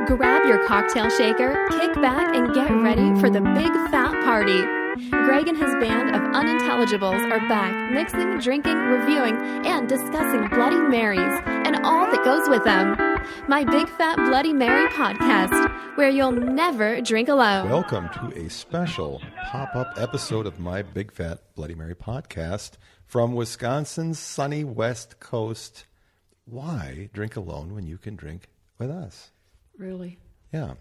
Grab your cocktail shaker, kick back, and get ready for the big fat party. Greg and his band of unintelligibles are back, mixing, drinking, reviewing, and discussing Bloody Marys and all that goes with them. My Big Fat Bloody Mary podcast, where you'll never drink alone. Welcome to a special pop-up episode of My Big Fat Bloody Mary podcast from Wisconsin's sunny West Coast. Why drink alone when you can drink with us? Really? Yeah.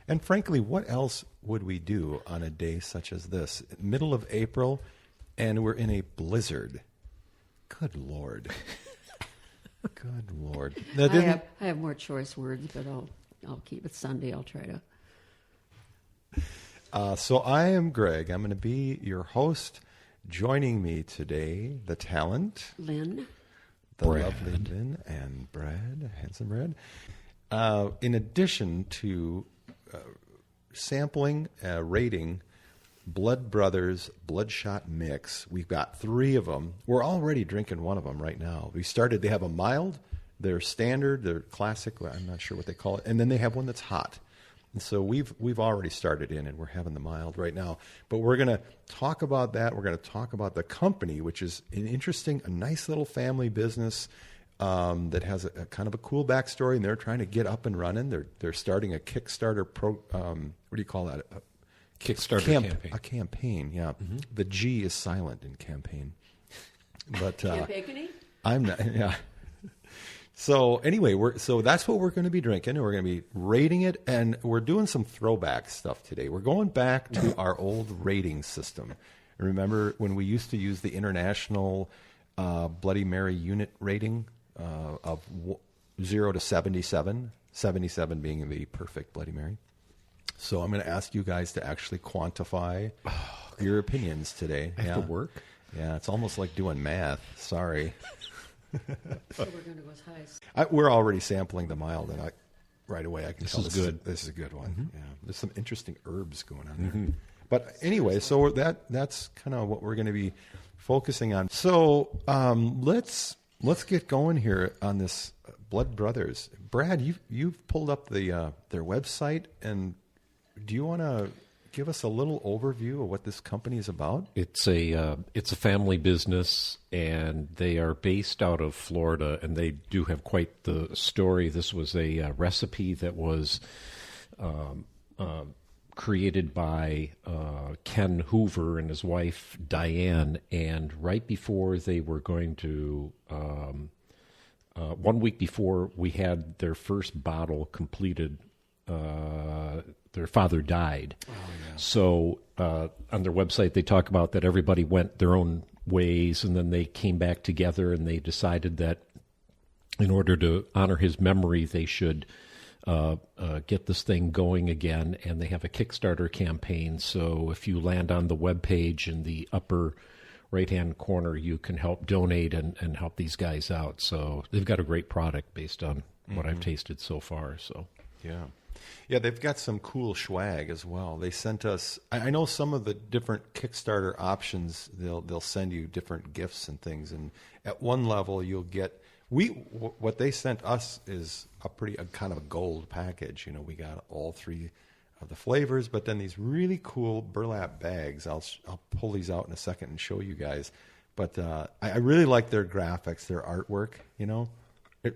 And frankly, what else would we do on a day such as this? Middle of April, and we're in a blizzard. Good Lord. Good Lord. I have more choice words, but I'll keep it Sunday. I'll try to. So I am Greg. I'm going to be your host. Joining me today, the talent. Lynn. The lovely Lynn and Brad, handsome Brad. In addition to sampling, rating Blood Brothers Bloodshot Mix. We've got 3 of them. We're already drinking one of them right now. They have a mild, their standard, their classic, I'm not sure what they call it, and then they have one that's hot. And so we've already started in, and we're having the mild right now. But we're going to talk about that. We're going to talk about the company, which is a nice little family business that has a kind of a cool backstory, and they're trying to get up and running. They're starting a Kickstarter what do you call that? A Kickstarter campaign. A campaign, yeah. Mm-hmm. The G is silent in campaign. But Campaign? I'm not. Yeah. So anyway, so that's what we're going to be drinking, and we're going to be rating it, and we're doing some throwback stuff today. We're going back to our old rating system. Remember when we used to use the international Bloody Mary unit rating of 0 to 77, 77 being the perfect Bloody Mary. So I'm going to ask you guys to actually quantify your opinions today. I have to work? Yeah, it's almost like doing math. Sorry. So we're going to go as high. We're already sampling the mild, and right away I can tell this is good. This is a good one. Mm-hmm. Yeah, there's some interesting herbs going on there. Mm-hmm. But anyway, so that's kind of what we're going to be focusing on. So let's get going here on this Blood Brothers. Brad, you've pulled up their website, and do you want to give us a little overview of what this company is about? It's a family business, and they are based out of Florida, and they do have quite the story. This was a recipe that was created by Ken Hoover and his wife Diane, and right before they were going to 1 week before we had their first bottle completed, their father died. Oh, yeah. So on their website, they talk about that everybody went their own ways, and then they came back together, and they decided that in order to honor his memory, they should get this thing going again, and they have a Kickstarter campaign. So if you land on the webpage in the upper right-hand corner, you can help donate and help these guys out. So they've got a great product based on what I've tasted so far. So yeah, they've got some cool swag as well. They sent us. I know some of the different Kickstarter options. They'll send you different gifts and things, and at one level you'll get. What they sent us is a kind of a gold package. You know, we got all 3 of the flavors, but then these really cool burlap bags. I'll pull these out in a second and show you guys. But I really like their graphics, their artwork. You know,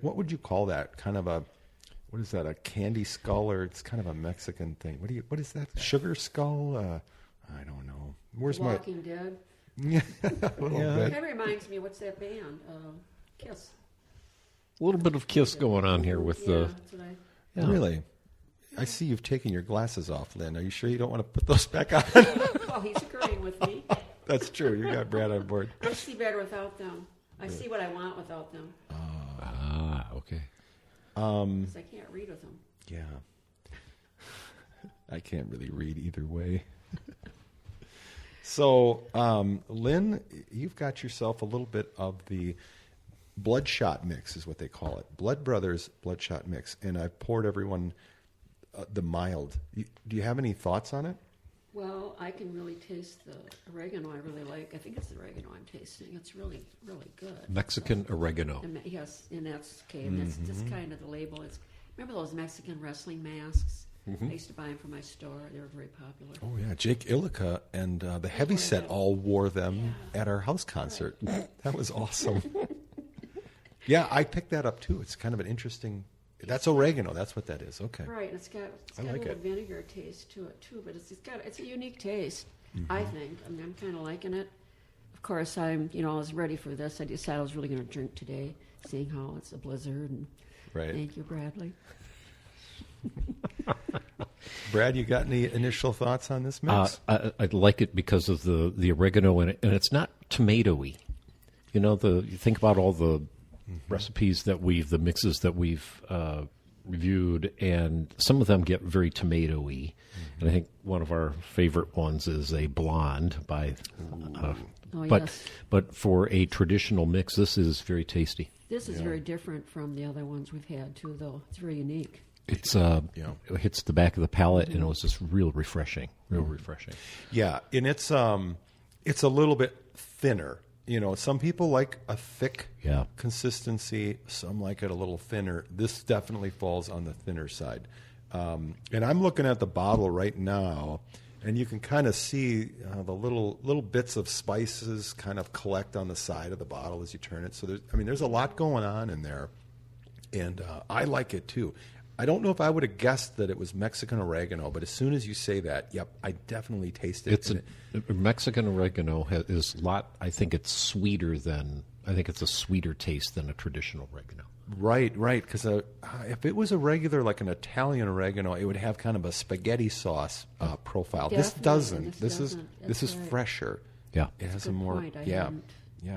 what would you call that? Kind of what is that? A candy skull, or it's kind of a Mexican thing? What is that? Sugar skull? I don't know. Where's Walking Dead? Yeah, a little bit. That reminds me. What's that band? Kiss. a little bit of Kiss going on here with the. Yeah. Really? I see you've taken your glasses off, Lynn. Are you sure you don't want to put those back on? Well, he's agreeing with me. That's true. You got Brad on board. I see better without them. I see what I want without them. Okay. 'Cause I can't read with them. Yeah. I can't really read either way. So, Lynn, you've got yourself a little bit of the Bloodshot Mix is what they call it. Blood Brothers Bloodshot Mix. And I've poured everyone the mild. Do you have any thoughts on it? Well, I can really taste the oregano I really like. I think it's the oregano I'm tasting. It's really, really good. Mexican oregano. Yes, and that's okay. And that's just kind of the label. Remember those Mexican wrestling masks? Mm-hmm. I used to buy them from my store. They were very popular. Oh yeah, Jake Illica and the Heavyset all wore them at our house concert. That was awesome. Yeah, I picked that up too. It's kind of an interesting. That's oregano. That's what that is. Okay. Right. It's got I a like little it. vinegar taste to it too, but it's a unique taste. I think. I mean, I'm kind of liking it. Of course, I was ready for this. I decided I was really going to drink today, seeing how it's a blizzard. And Right. thank you, Bradley. Brad, you got any initial thoughts on this mix? I like it because of the oregano in it, and it's not tomatoey. You think about all the recipes the mixes that we've reviewed, and some of them get very tomatoey. And I think one of our favorite ones is a blonde by. Yes. But for a traditional mix, this is very tasty. This is very different from the other ones we've had too, though. It's very unique. It hits the back of the palate, and it was just real refreshing. Yeah, and it's a little bit thinner. Some people like a thick consistency. Some like it a little thinner. This definitely falls on the thinner side. And I'm looking at the bottle right now, and you can kind of see the little bits of spices kind of collect on the side of the bottle as you turn it. So there's a lot going on in there, and I like it too. I don't know if I would have guessed that it was Mexican oregano, but as soon as you say that, yep, I definitely taste it. It's Mexican oregano is a lot. I think it's a sweeter taste than a traditional oregano. Right. Because if it was a regular, like an Italian oregano, it would have kind of a spaghetti sauce profile. This doesn't. This is right. fresher. Yeah, it has a a good more. point. Yeah,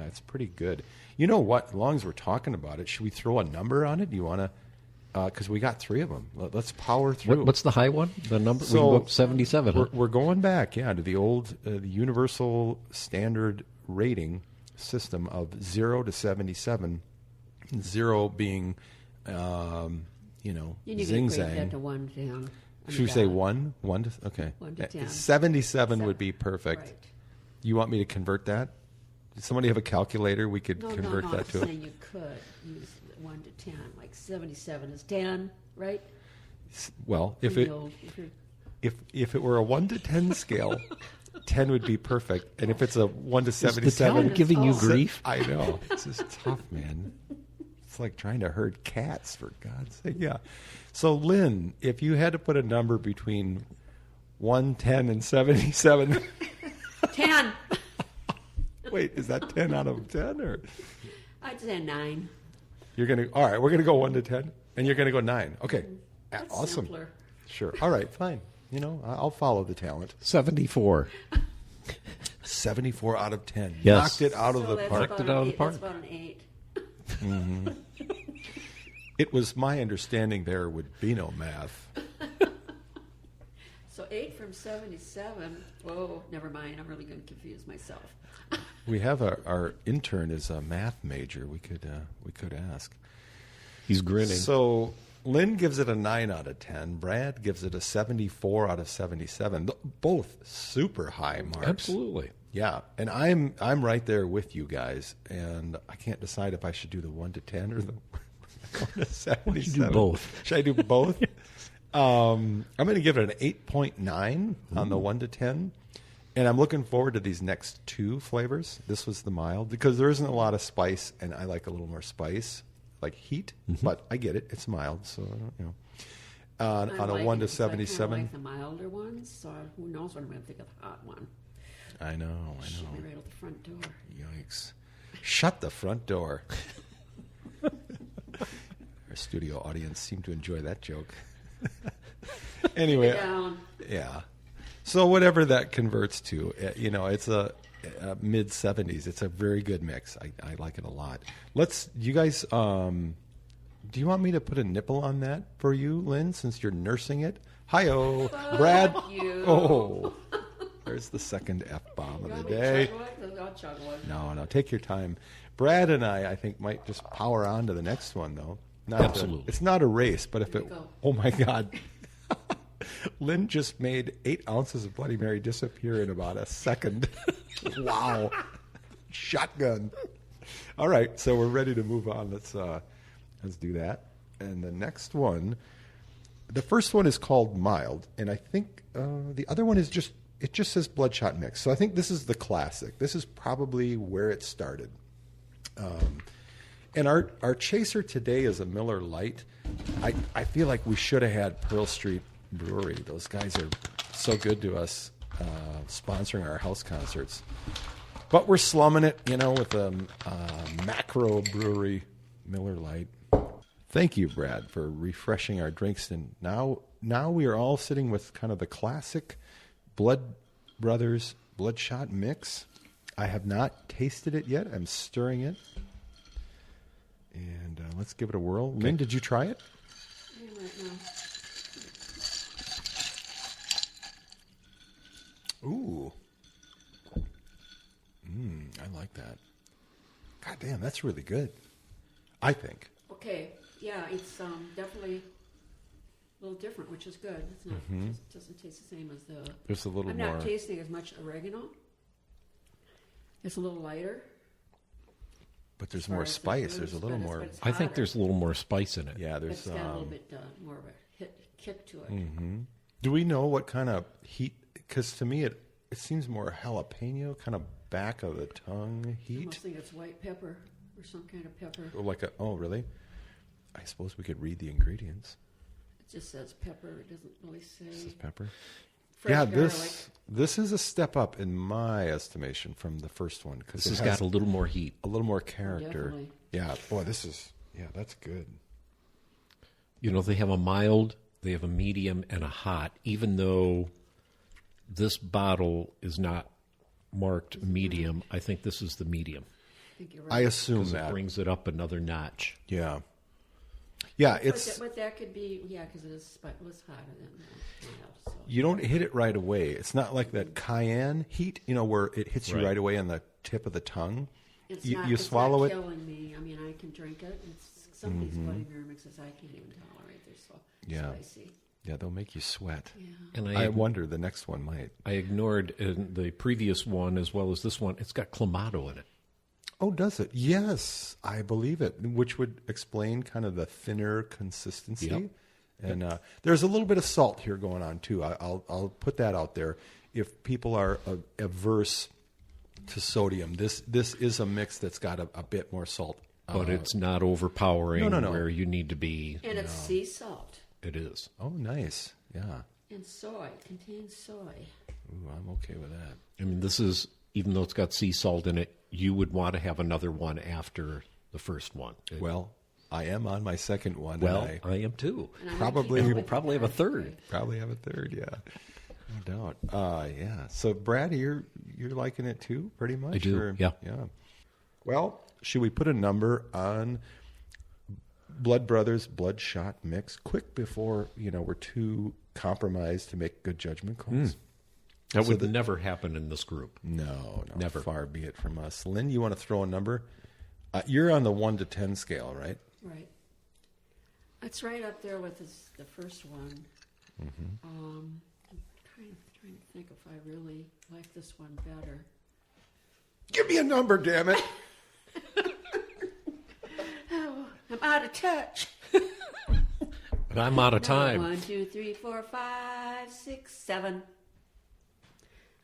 it's pretty good. You know what? As long as we're talking about it, should we throw a number on it? Do you want to? Because we got 3 of them. Let's power through. What's the high one? The number? So we can go up 77. We're going back, to the old the universal standard rating system of 0 to 77. 0 being, You need zing to equate that zang. to 1 to 10. Should we say 1? 1 to okay. 1 to 10. 77 would be perfect. Right. You want me to convert that? Does somebody have a calculator? We could convert No, that I'm to. saying you could use 1 to 10. Like 77 is 10, right? Well, if You're- it were a 1 to 10 scale, 10 would be perfect. And if it's a 1 to Is the 77, talent giving you grief? I know. This is tough, man. It's like trying to herd cats, for God's sake. Yeah. So, Lynn, if you had to put a number between 1, 10, and 77, 10. wait, is that 10 out of 10? Or I'd say 9. you're going to, all right, we're going to go 1 to 10, and you're going to go 9. Okay. That's Awesome. simpler. Sure. All right, fine. I'll follow the talent. 74. 74 out of 10. Yes. Knocked it out of the that's park. about Knocked it out of the an park. That's about an 8. It was my understanding there would be no math. So 8 from 77. Whoa, never mind. I'm really going to confuse myself. We have our intern is a math major. We could ask. He's grinning. So Lynn gives it a 9 out of 10. Brad gives it a 74 out of 77. Both super high marks. Absolutely. Yeah, and I'm right there with you guys, and I can't decide if I should do the 1 to 10 or the 1 to 77. Why don't you do both? Should I do both? I'm going to give it an 8.9 on the 1 to 10, and I'm looking forward to these next 2 flavors. This was the mild because there isn't a lot of spice, and I like a little more spice, like heat. But I get it; it's mild, so on a 1 to 77. I like the milder ones, so who knows what I'm going to think of the hot one. I know. Shoot me right out the front door. Yikes! Shut the front door. Our studio audience seemed to enjoy that joke. Anyway, Down. yeah. So whatever that converts to, it's a mid 70s. It's a very good mix. I like it a lot. You guys, do you want me to put a nipple on that for you, Lynn, since you're nursing it? Hi-oh, Brad. you. Oh, there's the second F-bomb of the day. I'll chug one. No, take your time. Brad and I think, might just power on to the next one, though. Absolutely. It's not a race, but if Here it... we go. Oh, my God. Lynn just made 8 ounces of Bloody Mary disappear in about a second. Wow. Shotgun. All right, so we're ready to move on. Let's do that. And the next one, the first one is called mild, and I think the other one is just says Bloodshot Mix. So I think this is the classic. This is probably where it started. And our chaser today is a Miller Lite. I feel like we should have had Pearl Street Brewery. Those guys are so good to us, sponsoring our house concerts. But we're slumming it, with a macro brewery Miller Lite. Thank you, Brad, for refreshing our drinks. And now we are all sitting with kind of the classic Blood Brothers Bloodshot Mix. I have not tasted it yet. I'm stirring it. And let's give it a whirl. Lynn, did you try it? Yeah, right now. Ooh. I like that. God damn, that's really good. I think. Okay, yeah, it's definitely a little different, which is good. It's not it doesn't taste the same as the. There's a little I'm more. not tasting as much oregano. It's a little lighter. But there's more spice. There's a little more. I think there's a little more spice in it. Yeah, there's. It's got a little bit more of a kick to it. Mm-hmm. Do we know what kind of heat? Because to me, it seems more jalapeno, kind of back of the tongue I heat. almost think it's white pepper or some kind of pepper. Oh, really? I suppose we could read the ingredients. It just says pepper. It doesn't really say. This is pepper. Fresh Yeah, garlic. this is a step up in my estimation from the first one because This has got a little more heat. a little more character. Definitely. Yeah, boy, that's good. They have a mild, they have a medium, and a hot, even though this bottle is not marked medium. I think this is the medium. I think you're I right. assume Because it that. brings it up another notch. Yeah, But it's that could be, because it was hotter than mild. So. you don't hit it right away. It's not like that cayenne heat, where it hits you Right. right away on the tip of the tongue. It's you not, you it's swallow not it. killing me. I mean, I can drink it. Some of these Bloody Mary mixes I can't even tolerate. They're so Yeah. spicy. Yeah, they'll make you sweat. Yeah. And I wonder the next one might. I ignored in the previous one as well as this one. It's got clamato in it. Oh, does it? Yes, I believe it, which would explain kind of the thinner consistency. Yep. And there's a little bit of salt here going on too. I'll put that out there. If people are averse to sodium, this is a mix that's got a bit more salt. But it's not overpowering No. where you need to be. And it's sea salt It is. Oh, nice. Yeah. and soy. It contains soy. Ooh, I'm okay with that. I mean, this is, even though it's got sea salt in it, you would want to have another one after the first one. Well, I am on my second one. Well, and I am too. And I might Probably- keep we'll it with probably the have a third. third. probably have a third. Yeah, no doubt. Yeah. So, Brad, you're liking it too, pretty much. I do, or- yeah. Yeah. Well, should we put a number on Blood Brothers Bloodshot Mix quick before we're too compromised to make good judgment calls? That So would the- never happen in this group. No, Never. Far be it from us. Lynn, you want to throw a number? You're on the 1 to 10 scale, right? Right. It's right up there with the first one. I'm trying to think if I really like this one better. Give me a number, damn it. I'm out of touch. But I'm out of time. 1, 2, 3, 4, 5, 6, 7.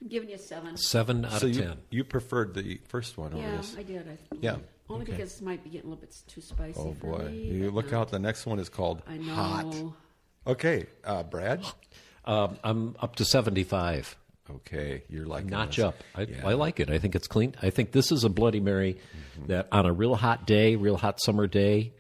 I'm giving you 7. 7 out So of you, 10. you preferred the first one over Yeah, this? I did. Yeah. Only Okay. because it might be getting a little bit too spicy Oh, for boy. me. You but look not- out. The next one is called I know. Hot. Okay. Brad? I'm up to 75. Okay. You're like Notch up. Yeah. I like it. I think it's clean. I think this is a Bloody Mary that on a real hot day, real hot summer day,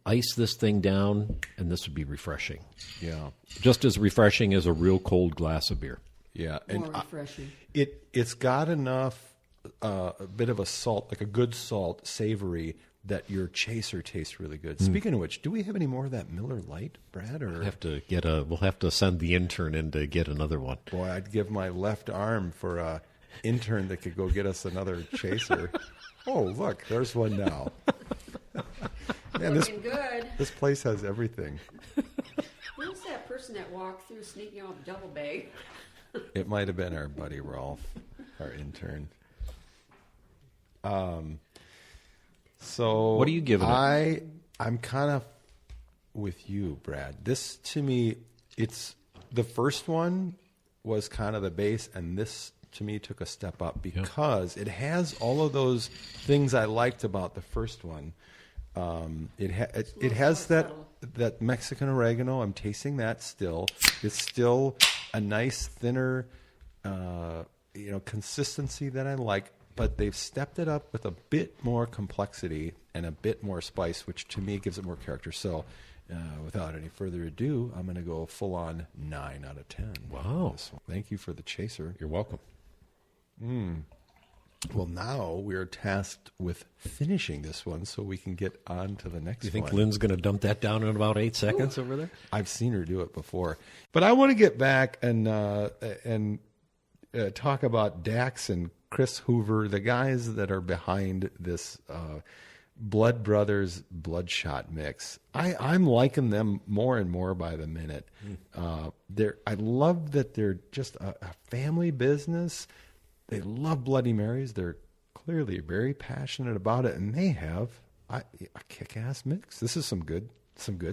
ice this thing down, and this would be refreshing. Yeah. Just as refreshing as a real cold glass of beer. Yeah. More And refreshing. it's got enough, a bit of a salt, like a good salt, savory, that your chaser tastes really good. Speaking of which, do we have any more of that Miller Lite, Brad? Or We'll have to send the intern in to get another one. boy, I'd give my left arm for a intern that could go get us another chaser. Oh, look, there's one now. Man, Looking good. this place has everything. Who's that person that walked through sneaking out the double bag? It might have been our buddy Rolf, our intern. So What are you giving it? I'm kind of with you, Brad. This, to me, it's the first one was kind of the base, and this, to me, took a step up because it has all of those things I liked about the first one. It has that Mexican oregano. I'm tasting that still. It's still a nice thinner, consistency that I like. But they've stepped it up with a bit more complexity and a bit more spice, which to me gives it more character. So, without any further ado, I'm going to go full on 9 out of 10. Wow! Thank you for the chaser. You're welcome. Well, now we're tasked with finishing this one so we can get on to the next one. You think Lynn's going to dump that down in about 8 seconds over there? I've seen her do it before. But I want to get back and talk about Dax and Chris Hoover, the guys that are behind this Blood Brothers Bloodshot mix. I'm liking them more and more by the minute. I love that they're just a family business. They love Bloody Marys. They're clearly very passionate about it, and they have a kick-ass mix. This is some good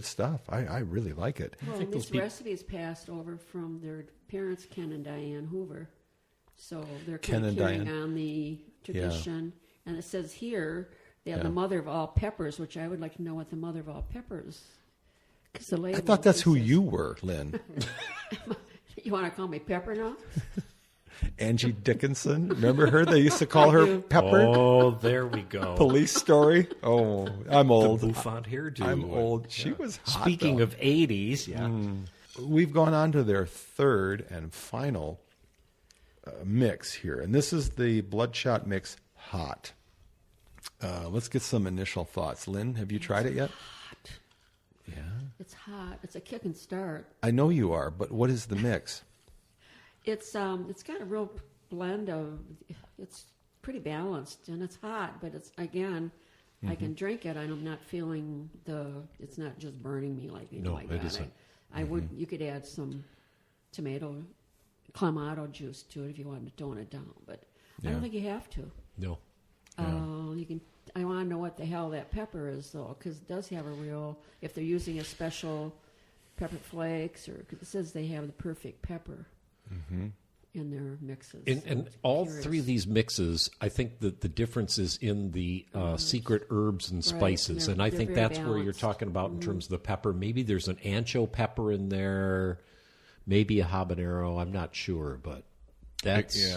stuff. I really like it. Well, this recipe is passed over from their parents, Ken and Diane Hoover. So they're kind of carrying on the tradition. Yeah. And it says here they have the mother of all peppers, which I would like to know what the mother of all peppers. Because the label. I thought that's who you were, Lynn. You want to call me Pepper now? Angie Dickinson. Remember her? They used to call her Pepper. Oh, there we go. Police Story. Oh, I'm old. The bouffant hairdo. I'm old. She was hot. Speaking of 80s, We've gone on to their third and final mix here. And this is the Bloodshot Mix Hot. Let's get some initial thoughts. Lynn, have you tried it yet? Hot. Yeah. It's hot. It's a kick and start. I know you are, but what is the mix? It's got a real blend of, it's pretty balanced and it's hot, but it's, again, I can drink it. I'm not feeling it's not just burning me like anything like that. No, it isn't. You could add some tomato, clamato juice to it if you wanted to tone it down, but I don't think you have to. No. You can. I want to know what the hell that pepper is, though, because it does have a real, if they're using a special pepper flakes, or cause it says they have the perfect pepper. In their mixes. And all three of these mixes, I think that the difference is in the secret herbs and spices. And I think that's where you're talking about in terms of the pepper. Maybe there's an ancho pepper in there, maybe a habanero. I'm not sure, but that's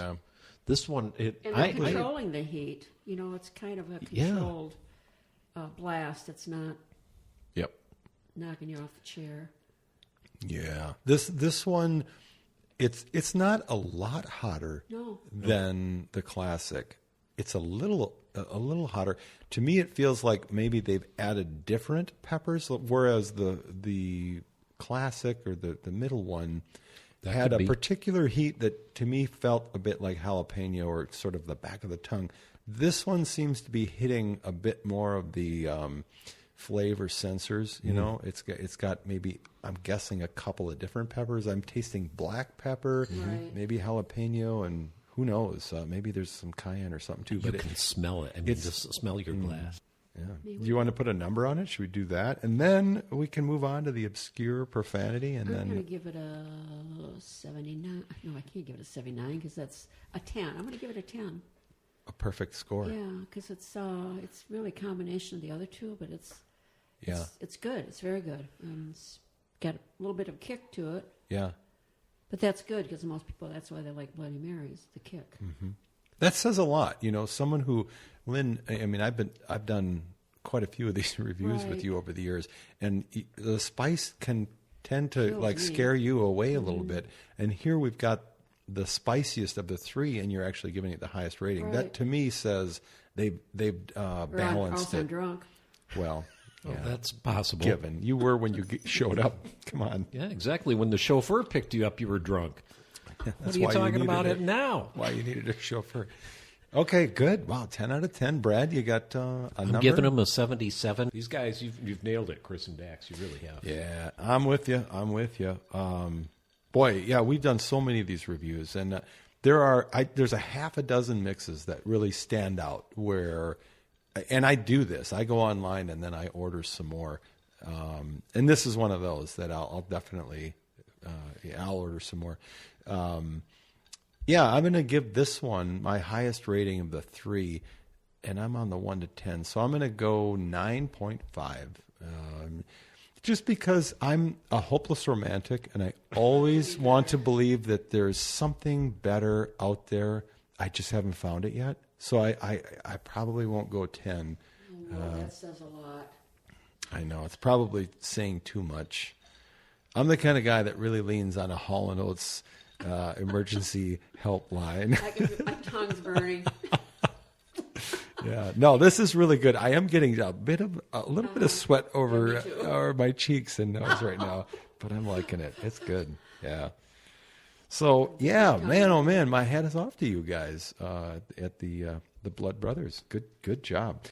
this one. And they're controlling the heat. It's kind of a controlled blast. It's not knocking you off the chair. Yeah. This one... It's not a lot hotter than the classic. It's a little hotter. To me, it feels like maybe they've added different peppers, whereas the classic or the middle one had a particular heat that to me felt a bit like jalapeno or sort of the back of the tongue. This one seems to be hitting a bit more of the flavor sensors. It's got maybe, I'm guessing, a couple of different peppers. I'm tasting black pepper, maybe jalapeno, and who knows, maybe there's some cayenne or something too. You can smell it. I mean, just smell your glass. Yeah. Do you want to put a number on it? Should we do that? And then we can move on to the obscure profanity. And I'm going to give it a 79. No, I can't give it a 79 because that's a 10. I'm going to give it a 10. A perfect score. Yeah, because it's really a combination of the other two, but it's good. It's very good. It's got a little bit of kick to it. Yeah. But that's good because most people, that's why they like Bloody Marys, the kick. Mm-hmm. That says a lot. Someone who, Lynn, I mean, I've done quite a few of these reviews with you over the years, and the spice can tend to scare you away a little bit. And here we've got the spiciest of the three, and you're actually giving it the highest rating. Right. That to me says they've balanced it. I'm drunk. Well, that's possible. Given you were when you showed up. Come on. Yeah, exactly. When the chauffeur picked you up, you were drunk. What are you talking about it now? Why you needed a chauffeur? Okay, good. Wow, 10 out of 10. Brad, you got a number? I'm giving them a 77. These guys, you've nailed it, Chris and Dax. You really have. Yeah, I'm with you. Boy, yeah, we've done so many of these reviews, and there's a half a dozen mixes that really stand out where, and I do this. I go online and then I order some more And this is one of those that I'll definitely, I'll order some more. Yeah, I'm going to give this one my highest rating of the 3, and I'm on the 1 to 10. So I'm going to go 9.5. Just because I'm a hopeless romantic, and I always want to believe that there's something better out there. I just haven't found it yet. So I probably won't go 10. That says a lot. I know. It's probably saying too much. I'm the kind of guy that really leans on a Hall & Oates emergency helpline. My tongue's burning. Yeah, no, this is really good. I am getting a little bit of sweat over my cheeks and nose right now, but I'm liking it. It's good. Yeah. So yeah, man, oh man, my hat is off to you guys at the Blood Brothers. Good job.